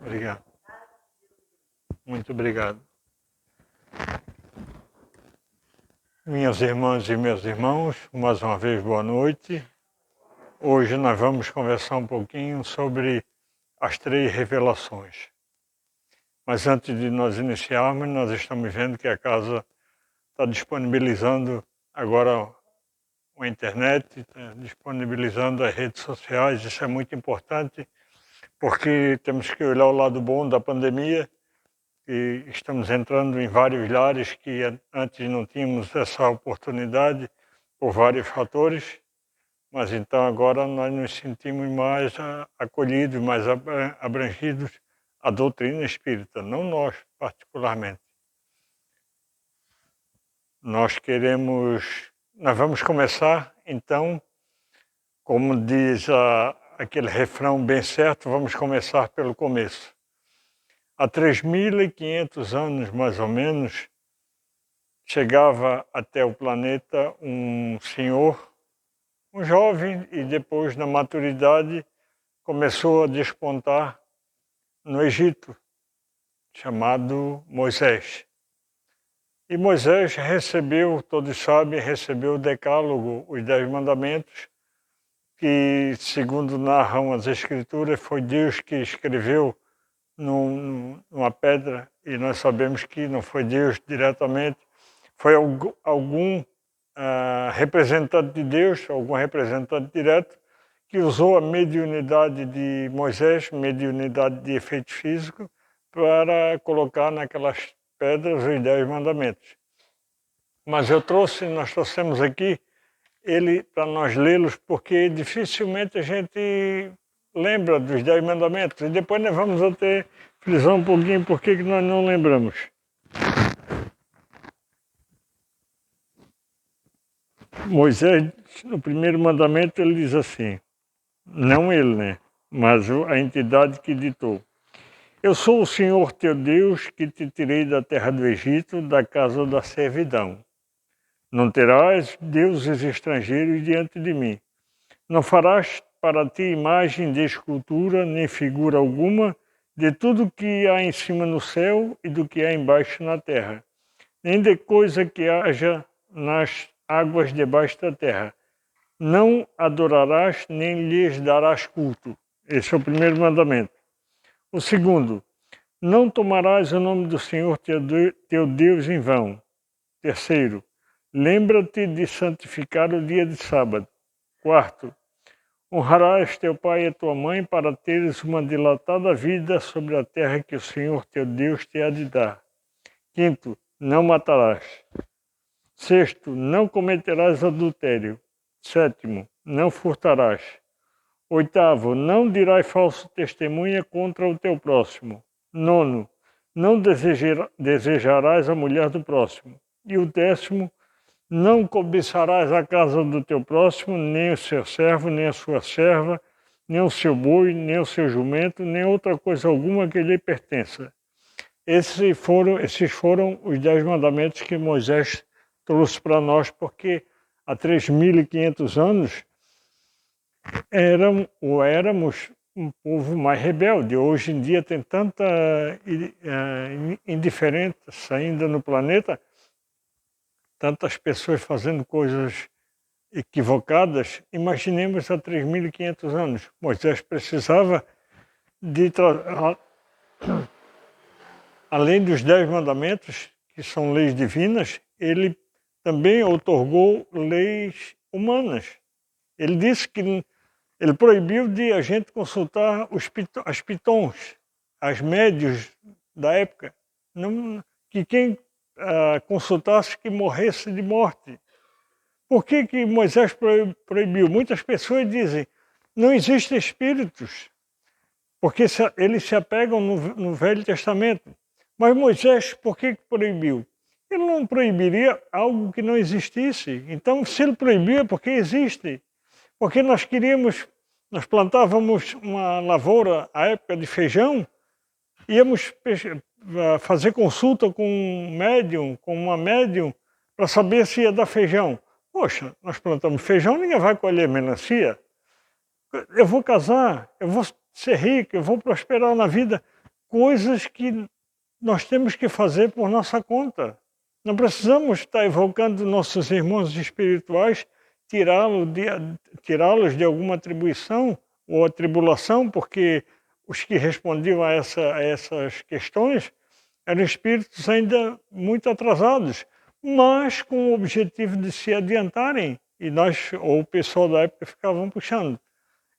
Obrigado. Muito obrigado. Minhas irmãs e meus irmãos, mais uma vez boa noite. Hoje nós vamos conversar um pouquinho sobre as 3 revelações. Mas antes de nós iniciarmos, nós estamos vendo que a casa está disponibilizando agora a internet, está disponibilizando as redes sociais. Isso é muito importante, porque temos que olhar o lado bom da pandemia, e estamos entrando em vários lares que antes não tínhamos essa oportunidade por vários fatores, mas então agora nós nos sentimos mais acolhidos, mais abrangidos à doutrina espírita, não nós particularmente. Nós vamos começar então, como diz aquele refrão bem certo, vamos começar pelo começo. Há 3.500 anos, mais ou menos, chegava até o planeta um senhor, um jovem, e depois, na maturidade, começou a despontar no Egito, chamado Moisés. E Moisés recebeu, todos sabem, recebeu o Decálogo, os 10 Mandamentos, que, segundo narram as Escrituras, foi Deus que escreveu numa pedra, e nós sabemos que não foi Deus diretamente, foi algum representante de Deus, algum representante direto, que usou a mediunidade de Moisés, mediunidade de efeito físico, para colocar naquelas pedras os 10 mandamentos. Mas nós trouxemos aqui ele para nós lê-los, porque dificilmente a gente lembra dos 10 mandamentos, e depois nós vamos até frisar um pouquinho por que nós não lembramos. Moisés, no primeiro mandamento, ele diz assim, não ele, né? Mas a entidade que ditou. Eu sou o Senhor teu Deus que te tirei da terra do Egito, da casa da servidão. Não terás deuses estrangeiros diante de mim. Não farás para ti imagem de escultura, nem figura alguma, de tudo que há em cima no céu e do que há embaixo na terra, nem de coisa que haja nas águas debaixo da terra. Não adorarás, nem lhes darás culto. Esse é o primeiro mandamento. O segundo, não tomarás o nome do Senhor teu Deus em vão. Terceiro, lembra-te de santificar o dia de sábado. Quarto, honrarás teu pai e tua mãe para teres uma dilatada vida sobre a terra que o Senhor teu Deus te há de dar. Quinto, não matarás. Sexto, não cometerás adultério. Sétimo, não furtarás. Oitavo, não dirás falso testemunha contra o teu próximo. Nono, não desejarás a mulher do próximo. E o 10º, não cobiçarás a casa do teu próximo, nem o seu servo, nem a sua serva, nem o seu boi, nem o seu jumento, nem outra coisa alguma que lhe pertença. Esses foram os 10 mandamentos que Moisés trouxe para nós, porque há 3.500 anos éramos um povo mais rebelde. Hoje em dia tem tanta indiferença ainda no planeta, tantas pessoas fazendo coisas equivocadas. Imaginemos há 3.500 anos. Moisés precisava de além dos 10 mandamentos, que são leis divinas, ele também outorgou leis humanas. Ele disse que ele proibiu de a gente consultar as pitons, as médios da época, que quem consultasse que morresse de morte. Por que Moisés proibiu? Muitas pessoas dizem, não existem espíritos, porque eles se apegam no Velho Testamento. Mas Moisés, por que proibiu? Ele não proibiria algo que não existisse. Então, se ele proibiu, é porque existe. Porque nós plantávamos uma lavoura à época de feijão, íamos fazer consulta com um médium, com uma médium, para saber se ia dar feijão. Poxa, nós plantamos feijão, ninguém vai colher melancia. Eu vou casar, eu vou ser rico, eu vou prosperar na vida. coisas que nós temos que fazer por nossa conta. Não precisamos estar evocando nossos irmãos espirituais, tirá-los de alguma atribuição ou atribulação, porque os que respondiam a essas questões eram espíritos ainda muito atrasados, mas com o objetivo de se adiantarem, e nós, ou o pessoal da época, ficavam puxando.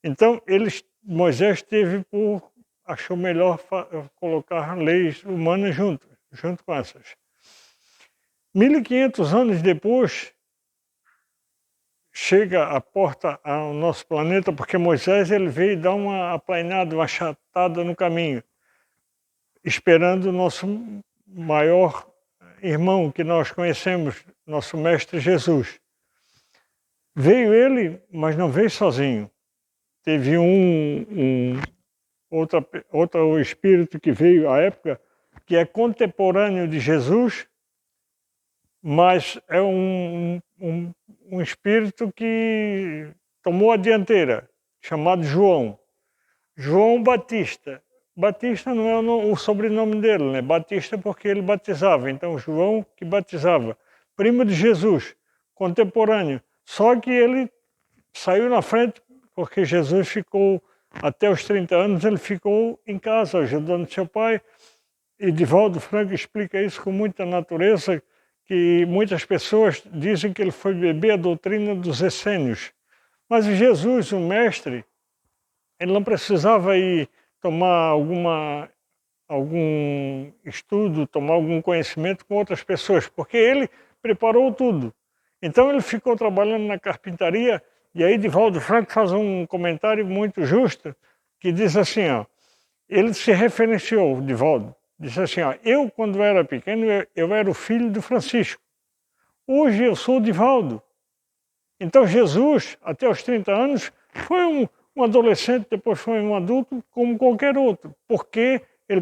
Então, Moisés achou melhor colocar leis humanas junto com essas. 1500 anos depois, chega a porta ao nosso planeta, porque Moisés ele veio dar uma aplainada, uma achatada no caminho, esperando o nosso maior irmão que nós conhecemos, nosso mestre Jesus. Veio ele, mas não veio sozinho. Teve outro espírito que veio à época, que é contemporâneo de Jesus, mas é um espírito que tomou a dianteira, chamado João. João Batista. Batista não é o sobrenome dele, né? Batista porque ele batizava. Então, João que batizava. Primo de Jesus, contemporâneo. Só que ele saiu na frente porque Jesus ficou, até os 30 anos, ele ficou em casa, ajudando seu pai. E Divaldo Franco explica isso com muita natureza, que muitas pessoas dizem que ele foi beber a doutrina dos essênios. Mas Jesus, o mestre, ele não precisava ir tomar algum estudo, tomar algum conhecimento com outras pessoas, porque ele preparou tudo. Então ele ficou trabalhando na carpintaria, e aí Divaldo Franco faz um comentário muito justo, que diz assim, ó, ele se referenciou, Divaldo, disse assim, ó, eu quando era pequeno, eu era o filho do Francisco. Hoje eu sou o Divaldo. Então Jesus, até os 30 anos, foi um adolescente, depois foi um adulto, como qualquer outro, porque ele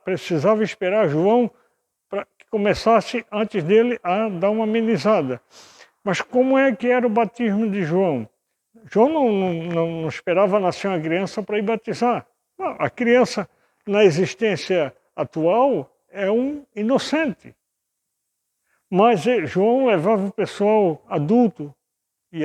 precisava esperar João para que começasse antes dele a dar uma amenizada. Mas como é que era o batismo de João? João não esperava nascer uma criança para ir batizar. A criança, na existência atual, é um inocente. Mas João levava o pessoal adulto, e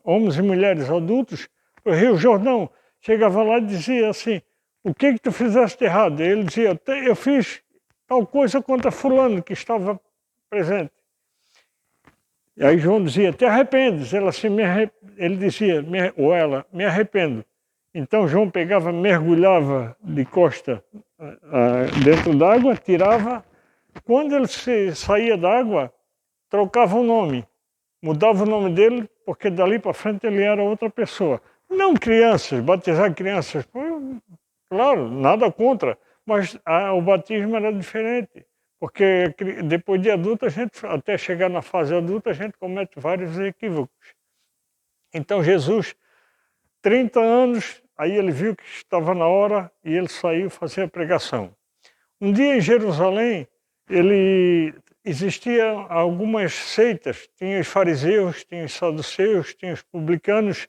homens e mulheres adultos, para o Rio Jordão. Chegava lá e dizia assim, o que tu fizeste errado? E ele dizia, eu fiz tal coisa contra fulano que estava presente. E aí João dizia, te arrependes? Ele dizia, ou ela, me arrependo. Então João pegava, mergulhava de costa dentro d'água, tirava. Quando ele saía d'água, trocava o nome. Mudava o nome dele, porque dali para frente ele era outra pessoa. Não crianças, batizar crianças, claro, nada contra, mas o batismo era diferente. Porque depois de adulto, até chegar na fase adulta, a gente comete vários equívocos. Então Jesus, 30 anos, aí ele viu que estava na hora e ele saiu fazer a pregação. Um dia em Jerusalém, existiam algumas seitas, tinha os fariseus, tinha os saduceus, tinha os publicanos,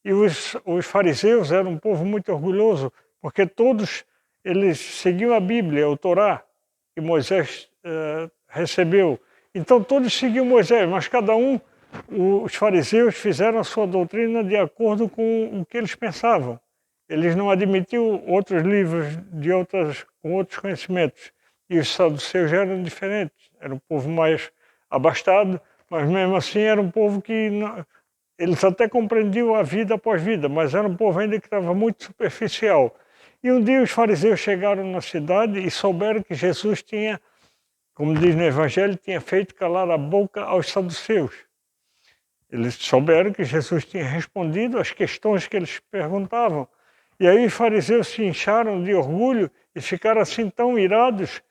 e os fariseus eram um povo muito orgulhoso, porque todos eles seguiam a Bíblia, o Torá, que Moisés recebeu. Então todos seguiam Moisés, mas cada os fariseus fizeram a sua doutrina de acordo com o que eles pensavam. Eles não admitiam outros livros com outros conhecimentos. E os saduceus já eram diferentes. Era um povo mais abastado, mas mesmo assim era um povo que eles até compreendiam a vida após vida, mas era um povo ainda que estava muito superficial. E um dia os fariseus chegaram na cidade e souberam que Jesus tinha, como diz no Evangelho, tinha feito calar a boca aos saduceus. Eles souberam que Jesus tinha respondido às questões que eles perguntavam. E aí os fariseus se incharam de orgulho e ficaram assim tão irados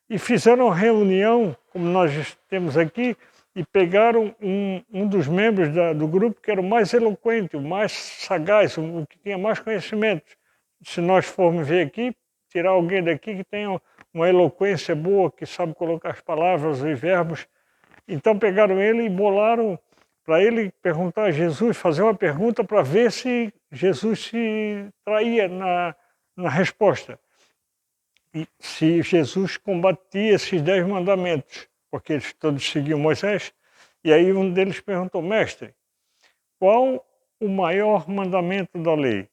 e fizeram reunião, como nós temos aqui, e pegaram um dos membros do grupo que era o mais eloquente, o mais sagaz, o que tinha mais conhecimento. Se nós formos ver aqui, tirar alguém daqui que tenha uma eloquência boa, que sabe colocar as palavras e verbos. Então pegaram ele e bolaram para ele perguntar a Jesus, fazer uma pergunta para ver se Jesus se traía na resposta. se Jesus combatia esses 10 mandamentos, porque eles todos seguiam Moisés. E aí um deles perguntou: mestre, qual o maior mandamento da lei?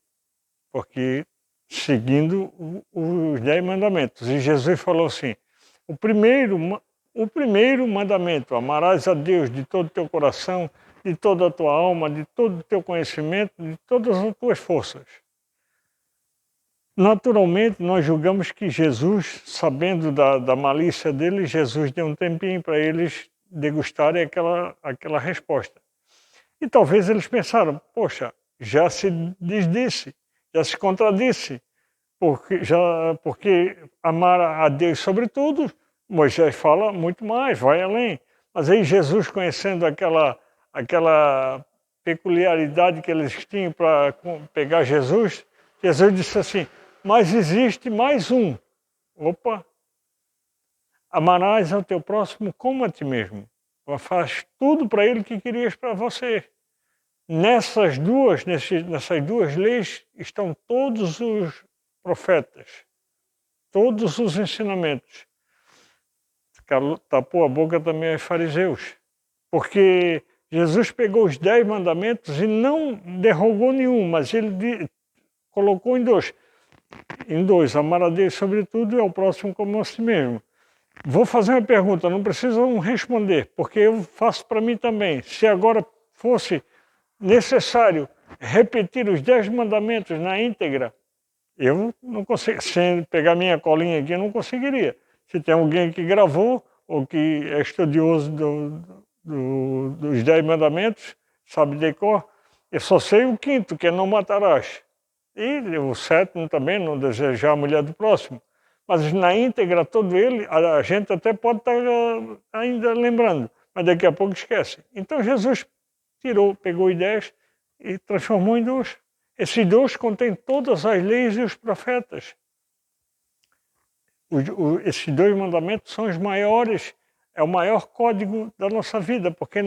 Porque seguindo os 10 mandamentos. E Jesus falou assim: o primeiro mandamento, amarás a Deus de todo o teu coração, de toda a tua alma, de todo o teu conhecimento, de todas as tuas forças. Naturalmente, nós julgamos que Jesus, sabendo da malícia deles, Jesus deu um tempinho para eles degustarem aquela resposta. E talvez eles pensaram: poxa, já se desdisse, já se contradisse, porque amar a Deus sobre tudo, Moisés fala muito mais, vai além. Mas aí Jesus, conhecendo aquela peculiaridade que eles tinham para pegar Jesus, Jesus disse assim: mas existe mais um. Opa! Amarás ao teu próximo como a ti mesmo. Faz tudo para ele que querias para você. Nessas duas leis estão todos os profetas, todos os ensinamentos. Tapou a boca também aos fariseus. Porque Jesus pegou os 10 mandamentos e não derrogou nenhum, mas ele colocou em dois, amar a Deus sobretudo e ao próximo como a si mesmo. Vou fazer uma pergunta, não precisam responder, porque eu faço para mim também. Se agora fosse necessário repetir os 10 mandamentos na íntegra, eu não consigo, sem pegar minha colinha aqui, eu não conseguiria. Se tem alguém que gravou, ou que é estudioso dos 10 mandamentos, sabe de cor, eu só sei o 5º, que é não matarás. E o 7º também, não desejar a mulher do próximo. Mas na íntegra, todo ele, a gente até pode estar ainda lembrando, mas daqui a pouco esquece. Então Jesus pegou os 10 e transformou em 2. Esses 2 contêm todas as leis e os profetas. Esses 2 mandamentos são os maiores, é o maior código da nossa vida, porque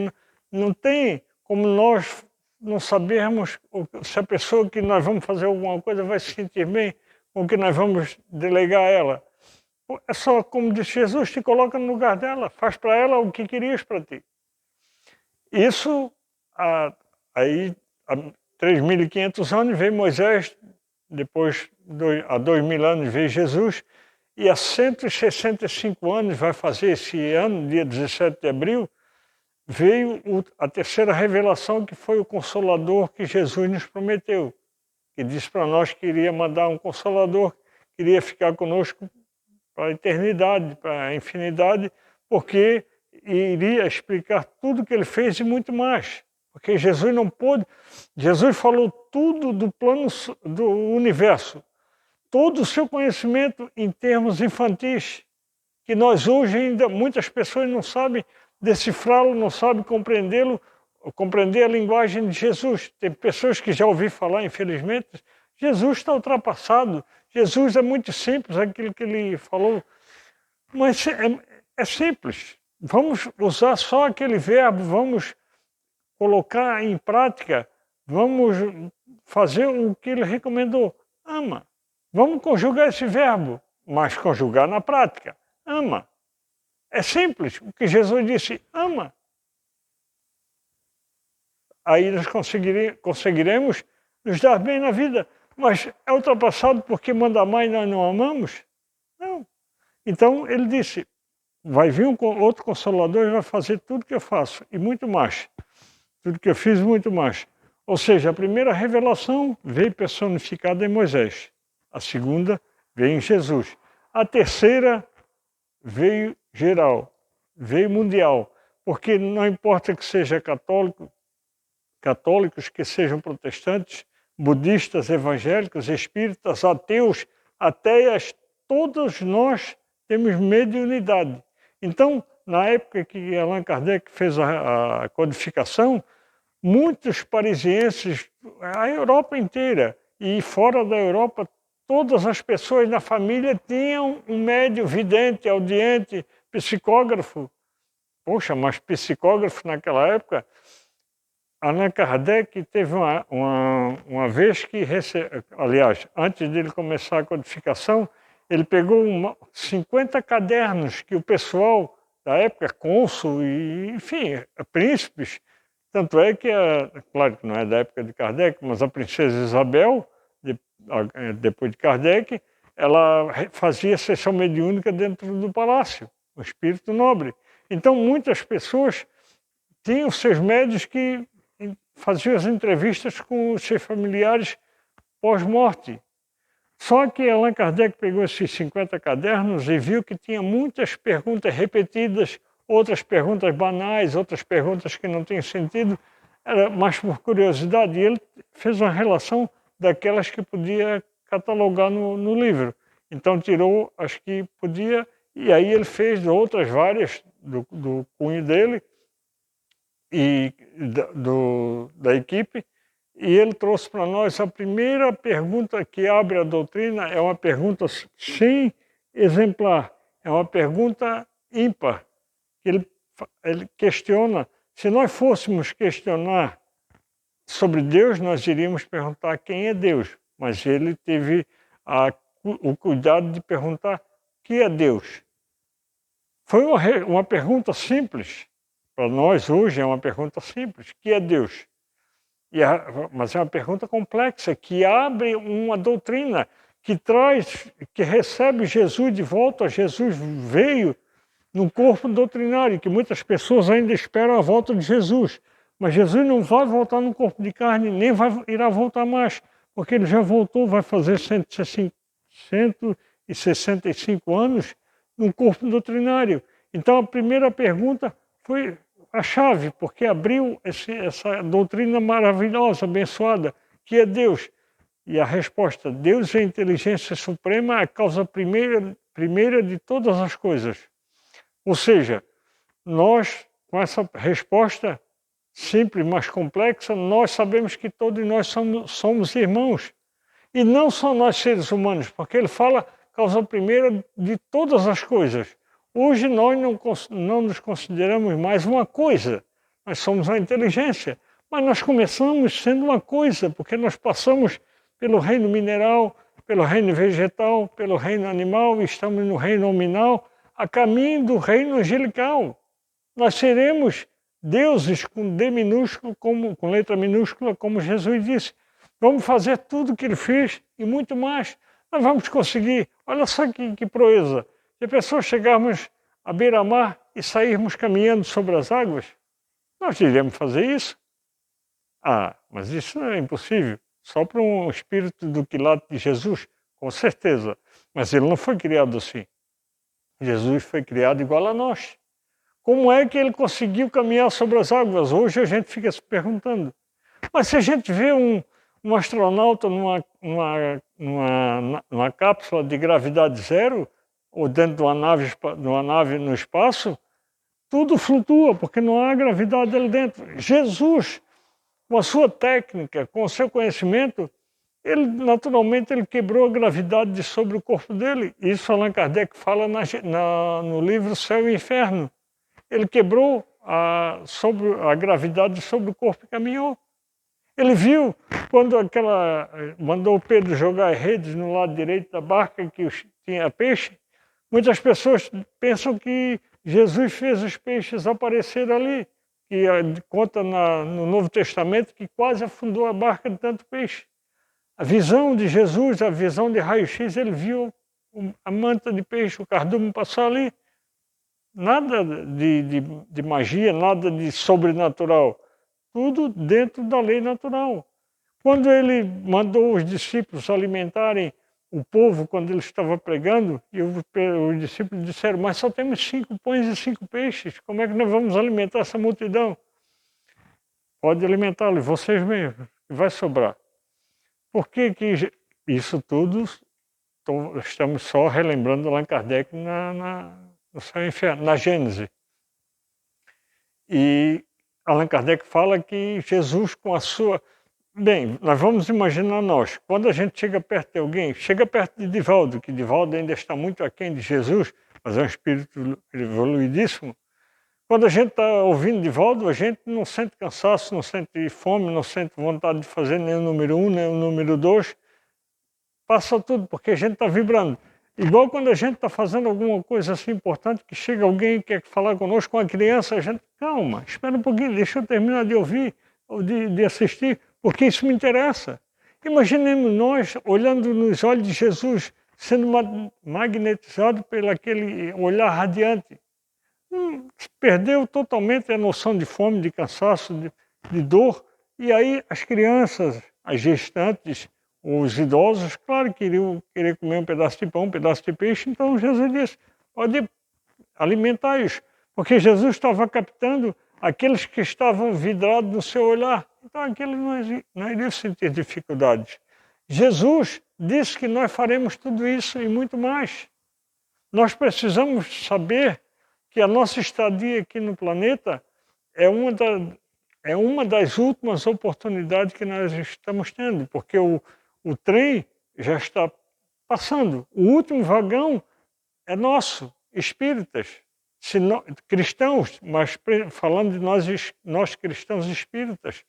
não tem como nós não sabermos se a pessoa que nós vamos fazer alguma coisa vai se sentir bem com o que nós vamos delegar a ela. É só, como disse Jesus, te coloca no lugar dela, faz para ela o que querias para ti. Isso, aí, há 3.500 anos veio Moisés, depois, há 2.000 anos veio Jesus, e há 165 anos, vai fazer esse ano, dia 17 de abril, veio a terceira revelação, que foi o Consolador que Jesus nos prometeu, que disse para nós que iria mandar um Consolador, que iria ficar conosco para a eternidade, para a infinidade, porque iria explicar tudo que ele fez e muito mais. Porque Jesus não pôde, Jesus falou tudo do plano do universo, todo o seu conhecimento em termos infantis, que nós hoje ainda, muitas pessoas não sabem decifrá-lo, não sabem compreendê-lo, compreender a linguagem de Jesus. Tem pessoas que já ouvi falar, infelizmente, Jesus está ultrapassado, Jesus é muito simples, aquilo que ele falou, mas é simples. Vamos usar só aquele verbo, vamos colocar em prática, vamos fazer o que ele recomendou. Ama. Vamos conjugar esse verbo, mas conjugar na prática. Ama. É simples. O que Jesus disse, ama. Aí nós conseguiremos nos dar bem na vida. Mas é ultrapassado porque manda mais e nós não amamos? Não. Então ele disse, vai vir outro Consolador e vai fazer tudo que eu faço, e muito mais. Tudo que eu fiz, muito mais. Ou seja, a primeira revelação veio personificada em Moisés. A segunda veio em Jesus. A terceira veio geral, veio mundial. Porque não importa que seja católicos, que sejam protestantes, budistas, evangélicos, espíritas, ateus, ateias, todos nós temos mediunidade. Então, na época que Allan Kardec fez a codificação, muitos parisienses, a Europa inteira e fora da Europa, todas as pessoas na família tinham um médium vidente, audiente, psicógrafo. Poxa, mas psicógrafo naquela época, Allan Kardec teve uma vez que, aliás, antes dele começar a codificação, Ele pegou 50 cadernos que o pessoal da época, cônsul e, enfim, príncipes, tanto é que, claro que não é da época de Kardec, mas a princesa Isabel, depois de Kardec, ela fazia sessão mediúnica dentro do palácio, o espírito nobre. Então, muitas pessoas tinham seus médios que faziam as entrevistas com os seus familiares pós-morte. Só que Allan Kardec pegou esses 50 cadernos e viu que tinha muitas perguntas repetidas, outras perguntas banais, outras perguntas que não tinham sentido, era mais por curiosidade. E ele fez uma relação daquelas que podia catalogar no livro. Então tirou as que podia, e aí ele fez outras várias do cunho dele e da equipe, e ele trouxe para nós a primeira pergunta que abre a doutrina, é uma pergunta sem exemplar, é uma pergunta ímpar. Ele questiona, se nós fôssemos questionar sobre Deus, nós iríamos perguntar quem é Deus, mas ele teve o cuidado de perguntar o que é Deus. Foi uma pergunta simples, para nós hoje é uma pergunta simples, o que é Deus? Mas é uma pergunta complexa, que abre uma doutrina, que recebe Jesus de volta. Jesus veio num corpo doutrinário, que muitas pessoas ainda esperam a volta de Jesus. Mas Jesus não vai voltar num corpo de carne, nem irá voltar mais, porque ele já voltou, vai fazer 165 anos num corpo doutrinário. Então a primeira pergunta foi a chave, porque abriu essa doutrina maravilhosa, abençoada, que é Deus. E a resposta, Deus é a inteligência suprema, a causa primeira de todas as coisas. Ou seja, nós, com essa resposta simples, mas complexa, nós sabemos que todos nós somos irmãos. E não só nós seres humanos, porque ele fala causa primeira de todas as coisas. Hoje nós não nos consideramos mais uma coisa, nós somos a inteligência, mas nós começamos sendo uma coisa, porque nós passamos pelo reino mineral, pelo reino vegetal, pelo reino animal, e estamos no reino nominal, a caminho do reino angelical. Nós seremos deuses com D minúsculo, com letra minúscula, como Jesus disse. Vamos fazer tudo o que ele fez e muito mais. Nós vamos conseguir. Olha só que proeza. Se a pessoa chegarmos à beira-mar e sairmos caminhando sobre as águas, nós iremos fazer isso? Ah, mas isso é impossível. Só para um espírito do quilate de Jesus, com certeza. Mas ele não foi criado assim. Jesus foi criado igual a nós. Como é que ele conseguiu caminhar sobre as águas? Hoje a gente fica se perguntando. Mas se a gente vê um astronauta numa cápsula de gravidade zero, ou dentro de uma nave no espaço, tudo flutua, porque não há gravidade ali dentro. Jesus, com a sua técnica, com o seu conhecimento, naturalmente ele quebrou a gravidade sobre o corpo dele. Isso Allan Kardec fala no livro Céu e Inferno. Ele quebrou a gravidade sobre o corpo e caminhou. Ele viu quando mandou o Pedro jogar as redes no lado direito da barca que tinha peixe. Muitas pessoas pensam que Jesus fez os peixes aparecer ali, que conta no Novo Testamento que quase afundou a barca de tanto peixe. A visão de Jesus, a visão de raio-x, ele viu a manta de peixe, o cardume passar ali. Nada de magia, nada de sobrenatural. Tudo dentro da lei natural. Quando ele mandou os discípulos alimentarem o povo, quando ele estava pregando, e os discípulos disseram, mas só temos 5 pães e 5 peixes, como é que nós vamos alimentar essa multidão? Pode alimentá-los, vocês mesmos, vai sobrar. Por que isso tudo, estamos só relembrando Allan Kardec no Céu e Inferno, na Gênese. E Allan Kardec fala que Jesus com a sua... Bem, nós vamos imaginar nós, quando a gente chega perto de alguém, chega perto de Divaldo, que Divaldo ainda está muito aquém de Jesus, mas é um espírito evoluidíssimo. Quando a gente está ouvindo Divaldo, a gente não sente cansaço, não sente fome, não sente vontade de fazer nem o número 1, nem o número 2. Passa tudo, porque a gente está vibrando. Igual quando a gente está fazendo alguma coisa assim importante, que chega alguém e quer falar conosco, com a criança, a gente, calma, espera um pouquinho, deixa eu terminar de ouvir, ou de assistir, porque isso me interessa. Imaginemos nós olhando nos olhos de Jesus, sendo magnetizado pelo aquele olhar radiante. Perdeu totalmente a noção de fome, de cansaço, de dor. E aí as crianças, as gestantes, os idosos, claro que iriam querer comer um pedaço de pão, um pedaço de peixe. Então Jesus disse, pode alimentar-os. Porque Jesus estava captando aqueles que estavam vidrados no seu olhar. Então aqueles não iriam sentir dificuldades. Jesus disse que nós faremos tudo isso e muito mais. Nós precisamos saber que a nossa estadia aqui no planeta é uma das últimas oportunidades que nós estamos tendo, porque o trem já está passando. O último vagão é nosso, espíritas, cristãos, mas falando de nós cristãos espíritas.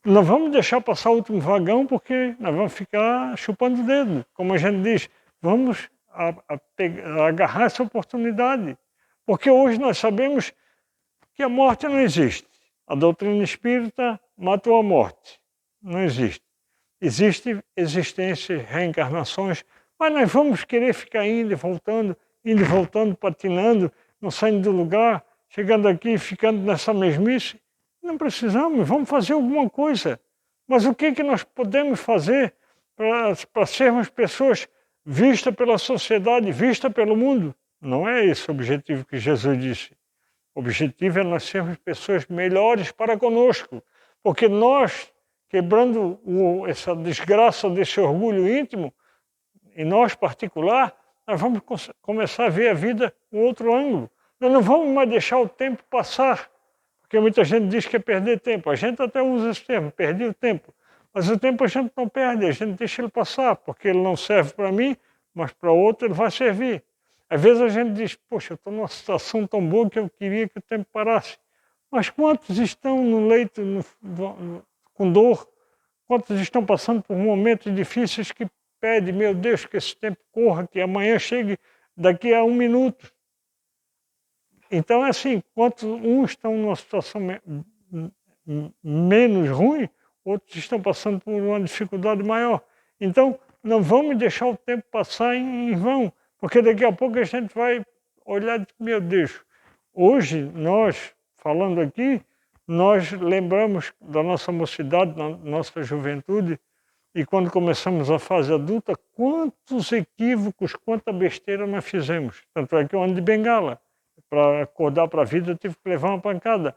Não vamos deixar passar o último vagão porque nós vamos ficar chupando o dedo. Como a gente diz, vamos agarrar essa oportunidade. Porque hoje nós sabemos que a morte não existe. A doutrina espírita matou a morte. Não existe. Existe existência, reencarnações, mas nós vamos querer ficar indo e voltando, patinando, não saindo do lugar, chegando aqui e ficando nessa mesmice. Não precisamos, vamos fazer alguma coisa. Mas o que nós podemos fazer para sermos pessoas vistas pela sociedade, vistas pelo mundo? Não é esse o objetivo que Jesus disse. O objetivo é nós sermos pessoas melhores para conosco. Porque nós, quebrando essa desgraça desse orgulho íntimo, em nós particular, nós vamos começar a ver a vida com outro ângulo. Nós não vamos mais deixar o tempo passar. Porque muita gente diz que é perder tempo. A gente até usa esse termo, perdi o tempo. Mas o tempo a gente não perde, a gente deixa ele passar, porque ele não serve para mim, mas para outro ele vai servir. Às vezes a gente diz, poxa, eu estou numa situação tão boa que eu queria que o tempo parasse. Mas quantos estão no leito com dor? Quantos estão passando por momentos difíceis que pedem, meu Deus, que esse tempo corra, que amanhã chegue daqui a 1 minuto? Então é assim, enquanto uns estão numa situação menos ruim, outros estão passando por uma dificuldade maior. Então, não vamos deixar o tempo passar em vão, porque daqui a pouco a gente vai olhar e dizer, meu Deus, hoje nós, falando aqui, nós lembramos da nossa mocidade, da nossa juventude, e quando começamos a fase adulta, quantos equívocos, quanta besteira nós fizemos. Tanto é que eu ando de bengala. Para acordar para a vida, eu tive que levar uma pancada.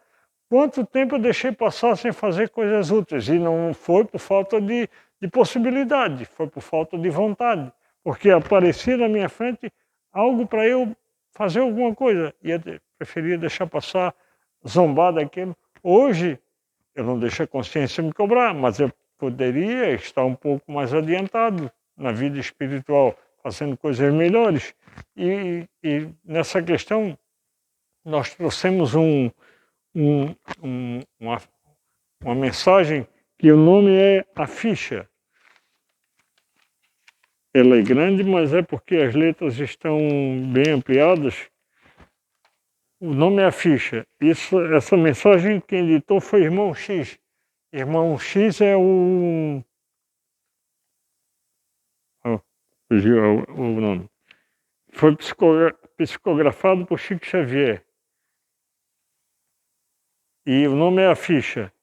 Quanto tempo eu deixei passar sem fazer coisas úteis? E não foi por falta de possibilidade, foi por falta de vontade. Porque aparecia na minha frente algo para eu fazer alguma coisa. E eu preferia deixar passar, zombar daquilo. Hoje, eu não deixo a consciência me cobrar, mas eu poderia estar um pouco mais adiantado na vida espiritual, fazendo coisas melhores. E nessa questão, nós trouxemos uma mensagem que o nome é A Ficha. Ela é grande, mas é porque as letras estão bem ampliadas. O nome é A Ficha. Essa mensagem quem editou foi Irmão X. Irmão X é o... fugiu o nome. Foi psicografado por Chico Xavier. E o nome é A Ficha.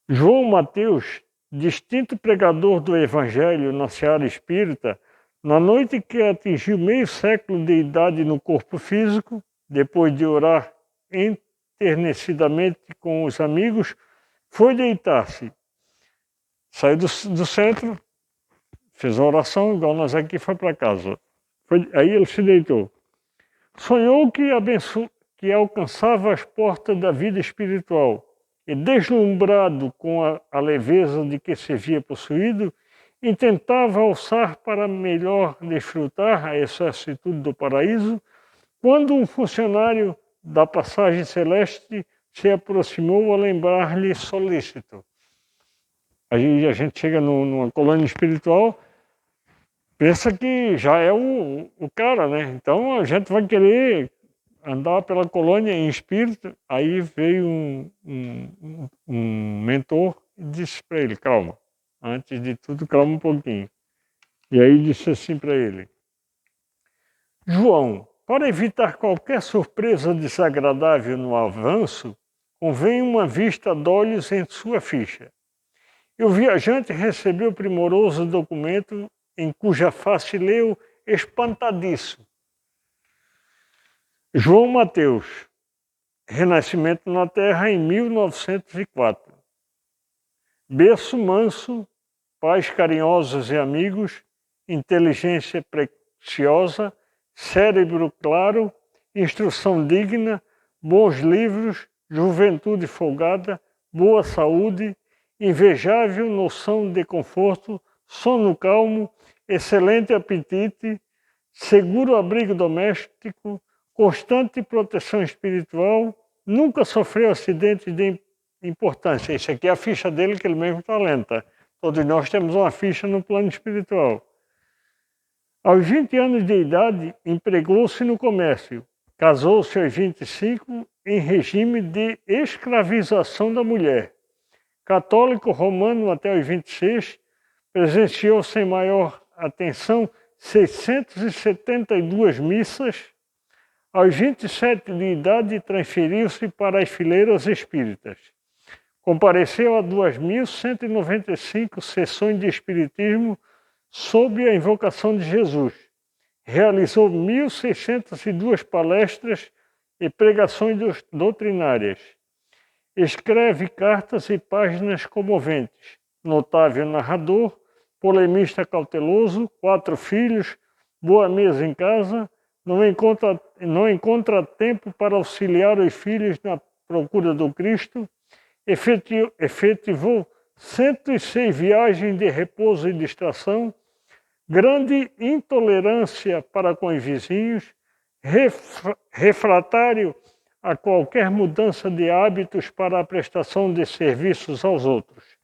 João Mateus, distinto pregador do Evangelho na seara espírita, na noite que atingiu meio século de idade no corpo físico, depois de orar enternecidamente com os amigos, foi deitar-se. Saiu do centro, fez a oração, igual nós aqui, foi para casa. Aí ele se deitou. Sonhou que alcançava as portas da vida espiritual e, deslumbrado com a leveza de que se via possuído, intentava alçar para melhor desfrutar a excessitude do paraíso, quando um funcionário da passagem celeste se aproximou a lembrar-lhe solícito. Aí a gente chega numa colônia espiritual, pensa que já é o cara, né? Então a gente vai querer andar pela colônia em espírito. Aí veio um mentor e disse para ele: calma, antes de tudo, calma um pouquinho. E aí disse assim para ele: João, para evitar qualquer surpresa desagradável no avanço, convém uma vista d'olhos em sua ficha. E o viajante recebeu o primoroso documento em cuja face leu espantadiço: João Mateus, Renascimento na Terra em 1904. Berço manso, pais carinhosos e amigos, inteligência preciosa, cérebro claro, instrução digna, bons livros, juventude folgada, boa saúde, invejável noção de conforto, sono calmo, excelente apetite, seguro abrigo doméstico, constante proteção espiritual, nunca sofreu acidente de importância. Isso aqui é a ficha dele que ele mesmo está lendo, tá? Todos nós temos uma ficha no plano espiritual. Aos 20 anos de idade, empregou-se no comércio. Casou-se aos 25 em regime de escravização da mulher. Católico romano até os 26, presenciou sem maior atenção 672 missas. Aos 27 de idade, transferiu-se para as fileiras espíritas. Compareceu a 2.195 sessões de espiritismo sob a invocação de Jesus. Realizou 1.602 palestras e pregações doutrinárias. Escreve cartas e páginas comoventes. Notável narrador, polemista cauteloso, 4 filhos, boa mesa em casa, não encontra tempo para auxiliar os filhos na procura do Cristo, efetivou 106 viagens de repouso e distração, grande intolerância para com os vizinhos, refratário a qualquer mudança de hábitos para a prestação de serviços aos outros.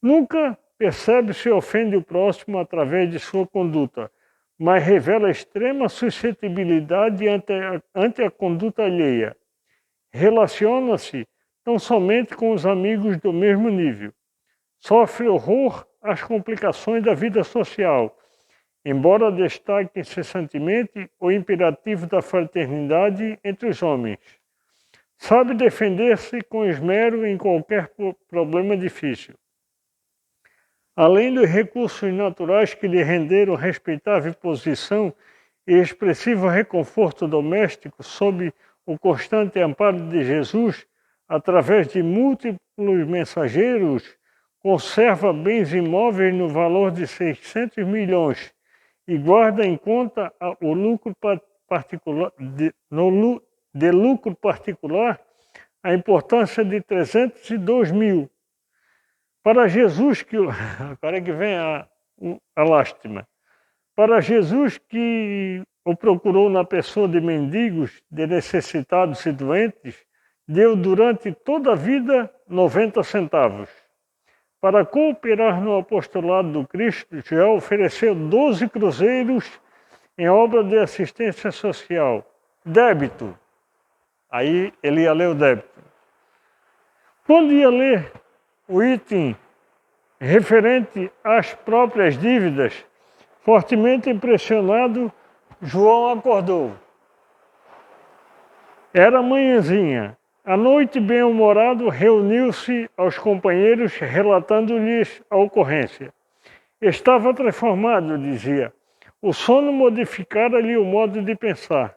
Nunca percebe se ofende o próximo através de sua conduta, mas revela extrema suscetibilidade ante a conduta alheia. Relaciona-se tão somente com os amigos do mesmo nível. Sofre horror às complicações da vida social, embora destaque incessantemente o imperativo da fraternidade entre os homens. Sabe defender-se com esmero em qualquer problema difícil. Além dos recursos naturais que lhe renderam respeitável posição e expressivo reconforto doméstico sob o constante amparo de Jesus, através de múltiplos mensageiros, conserva bens imóveis no valor de 600 milhões e guarda em conta o lucro particular, de lucro particular a importância de 302 mil. Para Jesus que... Agora é que vem a lástima. Para Jesus que o procurou na pessoa de mendigos, de necessitados e doentes, deu durante toda a vida 90 centavos. Para cooperar no apostolado do Cristo, já ofereceu 12 cruzeiros em obra de assistência social. Débito. Aí ele ia ler o débito. Quando ia ler o item referente às próprias dívidas, fortemente impressionado, João acordou. Era manhãzinha. À noite, bem-humorado, reuniu-se aos companheiros, relatando-lhes a ocorrência. Estava transformado, dizia. O sono modificara-lhe o modo de pensar.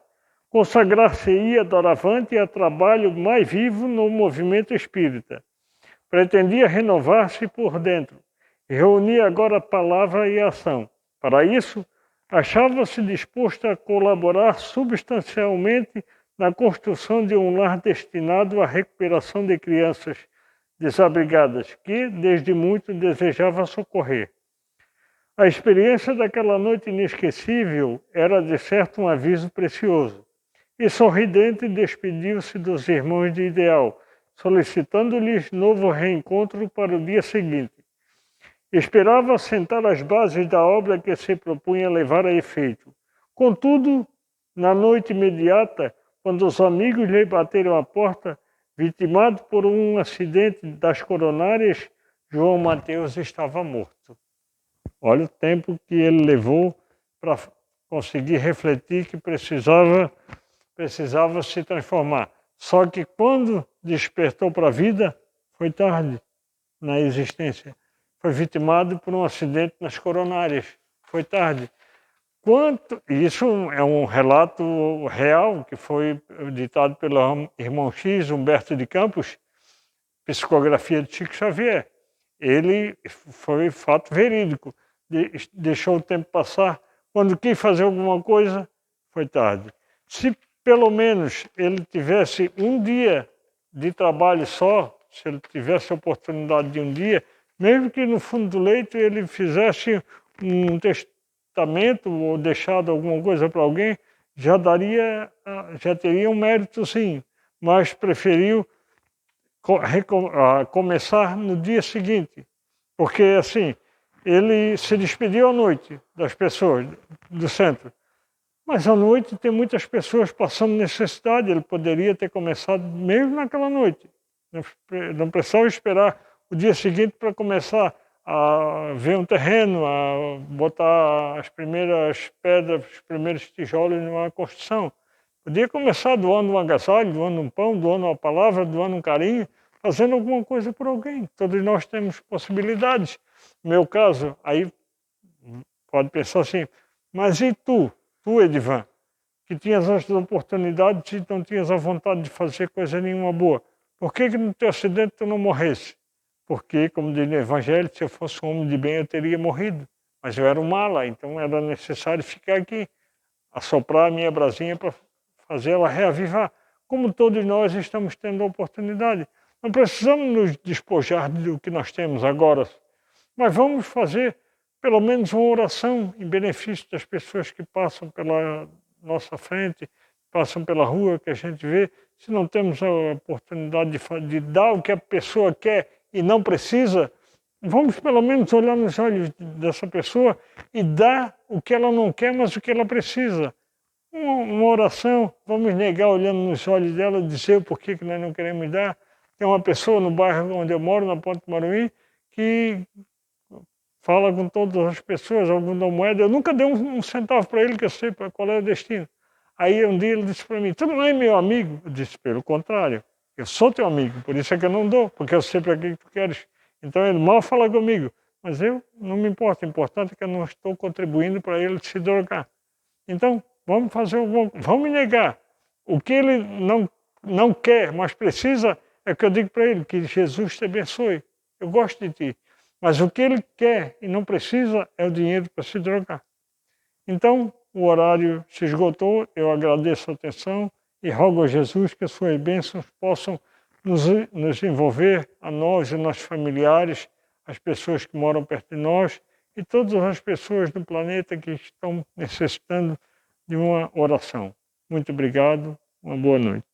Consagrar-se-ia doravante a trabalho mais vivo no movimento espírita. Pretendia renovar-se por dentro. Reunia agora palavra e ação. Para isso, achava-se disposto a colaborar substancialmente na construção de um lar destinado à recuperação de crianças desabrigadas que, desde muito, desejava socorrer. A experiência daquela noite inesquecível era, de certo, um aviso precioso. E sorridente despediu-se dos irmãos de ideal, solicitando-lhes novo reencontro para o dia seguinte. Esperava assentar as bases da obra que se propunha levar a efeito. Contudo, na noite imediata, quando os amigos lhe bateram à porta, vitimado por um acidente das coronárias, João Mateus estava morto. Olha o tempo que ele levou para conseguir refletir que precisava se transformar. Só que quando despertou para a vida, foi tarde na existência. Foi vitimado por um acidente nas coronárias. Foi tarde. Isso é um relato real que foi ditado pelo irmão X, Humberto de Campos, psicografia de Chico Xavier. Ele foi fato verídico. Deixou o tempo passar. Quando quis fazer alguma coisa, foi tarde. Se pelo menos ele tivesse um dia de trabalho só, se ele tivesse a oportunidade de um dia, mesmo que no fundo do leito ele fizesse um testamento ou deixado alguma coisa para alguém, já teria um mérito sim, mas preferiu começar no dia seguinte, porque assim, ele se despediu à noite das pessoas do centro, mas à noite tem muitas pessoas passando necessidade, ele poderia ter começado mesmo naquela noite, não precisava esperar o dia seguinte para começar a ver um terreno, a botar as primeiras pedras, os primeiros tijolos numa construção. Podia começar doando um agasalho, doando um pão, doando uma palavra, doando um carinho, fazendo alguma coisa por alguém. Todos nós temos possibilidades. No meu caso, aí pode pensar assim, mas e tu, Edivan, que tinhas as oportunidades e não tinhas a vontade de fazer coisa nenhuma boa? Por que no teu acidente tu não morresse? Porque, como diz no Evangelho, se eu fosse um homem de bem eu teria morrido. Mas eu era um mala, então era necessário ficar aqui, assoprar a minha brasinha para fazer ela reavivar. Como todos nós estamos tendo a oportunidade. Não precisamos nos despojar do que nós temos agora, mas vamos fazer pelo menos uma oração em benefício das pessoas que passam pela nossa frente, passam pela rua, que a gente vê. Se não temos a oportunidade de dar o que a pessoa quer e não precisa, vamos pelo menos olhar nos olhos dessa pessoa e dar o que ela não quer, mas o que ela precisa. Uma oração, vamos negar olhando nos olhos dela, dizer o porquê que nós não queremos dar. Tem uma pessoa no bairro onde eu moro, na Ponte Maruim, que fala com todas as pessoas, algum dá moeda. Eu nunca dei um centavo para ele, que eu sei qual é o destino. Aí um dia ele disse para mim, tu não é meu amigo? Eu disse, pelo contrário, eu sou teu amigo, por isso é que eu não dou, porque eu sei para que tu queres. Então ele mal fala comigo, mas eu não me importo, o importante é que eu não estou contribuindo para ele se drogar. Então, vamos negar. O que ele não quer, mas precisa, é que eu digo para ele, que Jesus te abençoe. Eu gosto de ti. Mas o que ele quer e não precisa é o dinheiro para se drogar. Então, o horário se esgotou, eu agradeço a atenção e rogo a Jesus que as suas bênçãos possam nos envolver, a nós e nossos familiares, as pessoas que moram perto de nós e todas as pessoas do planeta que estão necessitando de uma oração. Muito obrigado, uma boa noite.